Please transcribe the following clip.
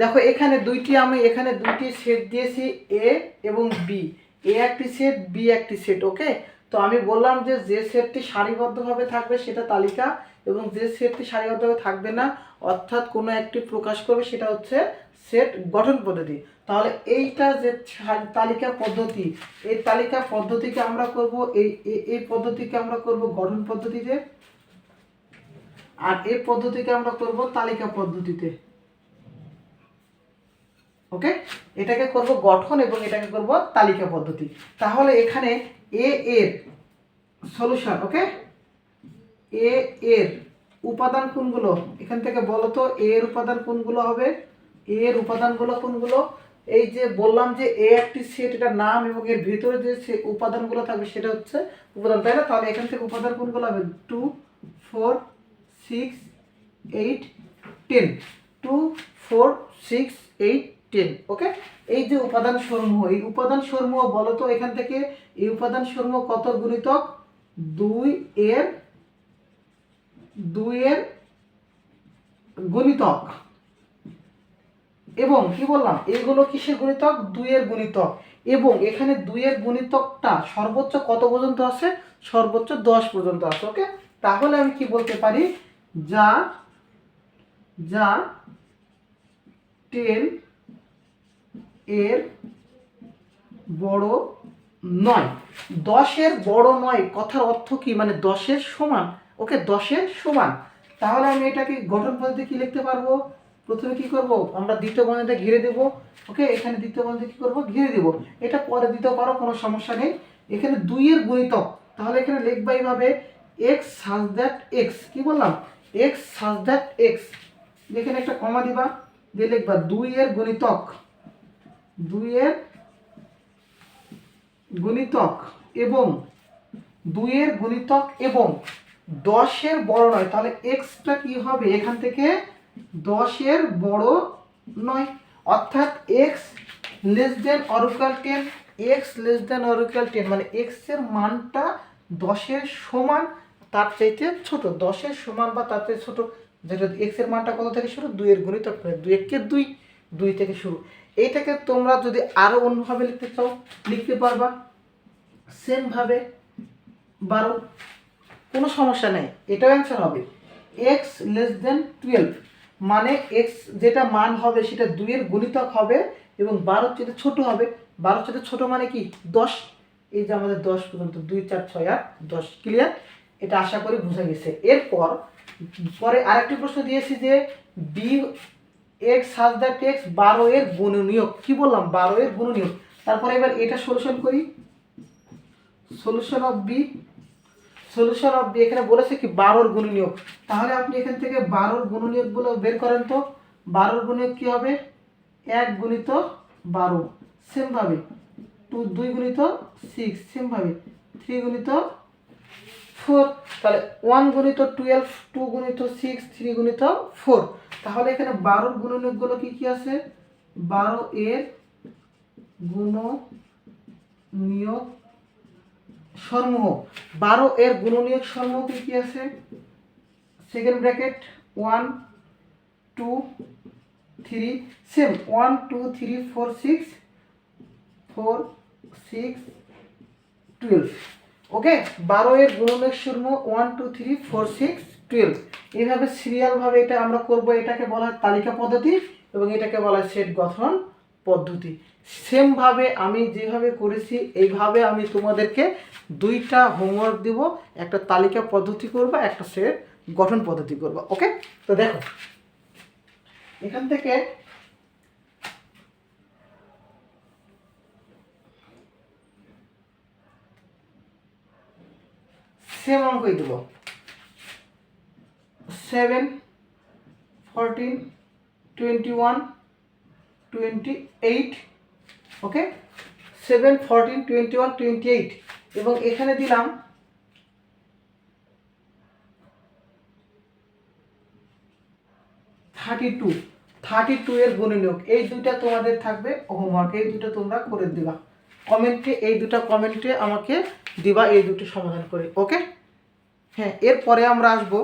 দেখো এখানে আমি এখানে দুইটি সেট দিয়েছি, এ এবং বি। এ একটি সেট, বি একটি সেট। ওকে, তো আমি বললাম যে সেটটি সারিবদ্ধভাবে থাকবে সেটা তালিকা, এবং যে সেটটি সারিবদ্ধভাবে থাকবে না অর্থাৎ কোনো একটি প্রকাশ করবে সেটা হচ্ছে সেট গঠন পদ্ধতি। তাহলে এইটা যে তালিকা পদ্ধতি, এই তালিকা পদ্ধতিকে আমরা করব এই পদ্ধতিকে আমরা করব গঠন পদ্ধতিতে, আর এই পদ্ধতিকে আমরা করব তালিকা পদ্ধতিতে। ওকে, এটাকে করব গঠন এবং এটাকে করব তালিকা পদ্ধতি। তাহলে এখানে এ এর সলিউশন। ওকে, এ এর উপাদান কোনগুলো এখান থেকে বলো তো, এ এর উপাদান কোনগুলো হবে? এ এর উপাদানগুলো কোনগুলো? এই যে বললাম যে এ একটি সেট, এটা নাম, এবং এর ভিতরে যে উপাদানগুলো থাকবে সেটা হচ্ছে উপাদান, তাই না? তাহলে এখান থেকে উপাদান কোনগুলো হবে? 2 4 6 8 10। 2 4 6 8 10। ওকে, এই যে উপাদান সমূহ, এই উপাদান সমূহ বলো তো এখান থেকে এই উপাদান সমূহ কত গুণিতক? 2 এর গুণিতক। এবং কি বললাম, এগুলো কিসের গুণিতক? 2 এর গুণিতক। এবং এখানে 2 এর গুণিতকটা সর্বোচ্চ কত পর্যন্ত আছে? সর্বোচ্চ 10 পর্যন্ত আছে। ওকে, তাহলে আমি কি বলতে পারি? যা 10 এর বড় নয়। 10 এর বড় নয় কথার অর্থ কি? মানে 10 এর সমান। ওকে, 10 এর সমান। তাহলে আমি এটাকে গঠন পদ্ধতি কি লিখতে পারবো? প্রথমে কি করব? আমরা দ্বিতীয় বন্ধনীতে ঘিরে দেব। ওকে, এখানে দ্বিতীয় বন্ধনীতে কি করব? ঘিরে দেব। এটা পরে দিতে পারো, কোনো সমস্যা নেই। এখানে 2 এর গুণিতক, তাহলে এখানে লিখবা এইভাবে x such that x। কি বললাম? x such that x। এখানে একটা কমা দিবা, দিয়ে লিখবা 2 এর গুণিতক, 2 এর গুণিতক এবং 2 এর গুণিতক এবং 10 এর বড় নয়। তাহলে এক্সটা কি হবে? এখান থেকে 10 এর বড় নয়, অর্থাৎ x less than or equal 10। X less than or equal 10 মানে এক্স এর মানটা 10 এর সমান তার চাইতে ছোট। 10 এর সমান বা তার চাইতে ছোট, যেটা এক্স এর মানটা কত থেকে শুরু? 2 এর গুণিতক, 2 একে 2, 2 থেকে শুরু। এইটাকে তোমরা যদি আরো অন্যভাবে লিখতে চাও লিখতে পারবা, সেম ভাবে 12, কোনো সমস্যা নেই, এটাও অ্যান্সার হবে। এক্স লেস দেন 12 মানে এক্স যেটা মান হবে সেটা 2 এর গুণিতক হবে এবং 12 চেয়ে ছোট হবে। 12 চেয়ে ছোট মানে কি? 10। এই যে আমাদের 10 পর্যন্ত 2 4 6 8 10। ক্লিয়ার? এটা আশা করি বোঝা গেছে। এরপর পরে আরেকটি প্রশ্ন দিয়েছি যে B X such that X 12 এর গুণনীয়ক। কি বললাম? 12 এর গুণনীয়ক। তারপরে এবার এটা সলিউশন করি। Solution of B, solution of B এখানে বলেছে কি 12 এর গুণনীয়ক। তাহলে আপনি এখান থেকে 12 এর গুণনীয়কগুলো বের করেন তো। 12 এর গুণনীয়ক কি হবে? 1 গুণিত 12 সেম ভাবে, 2 গুণিত 6 সেম ভাবে, 3 গুণিত 4, তাহলে 1 গুণিত 12, 2 গুণিত 6, 3 গুণিত 4। তাহলে এখানে 12 এর গুণনীয়কগুলো কি কি আছে? 12 এর গুণনীয়ক সমূহ, 12 এর গুণনীয়ক সমূহ কি কি আছে? Second bracket 1 2 3 same 1 2 3 4 6 4 6 12। ওকে, 12 এর গুণনীয়ক সমূহ 1 2 3 4 6 12। এইভাবে সিরিয়াল ভাবে এটা আমরা করব। এটাকে বলা হয় তালিকা পদ্ধতি এবং এটাকে বলা হয় সেট গঠন পদ্ধতি। সেম ভাবে আমি যেভাবে করেছি এইভাবে আমি তোমাদেরকে দুইটা হোমওয়ার্ক দিব, একটা তালিকা পদ্ধতি করবা, একটা সেট গঠন পদ্ধতি করবা। ওকে, তো দেখো এখান থেকে সেম অঙ্কই দেব। 7 14 21 28। ওকে, 7 14 21 28 এবং এখানে দিলাম 32 এর গুণনীয়ক। এই দুইটা তোমাদের থাকবে হোমওয়ার্ক, এই দুটো তোমরা করে দিবা কমেন্টে, এই দুটো কমেন্টে আমাকে দিবা এই দুটো সমাধান করে। ওকে, হ্যাঁ, এরপরে আমরা আসবো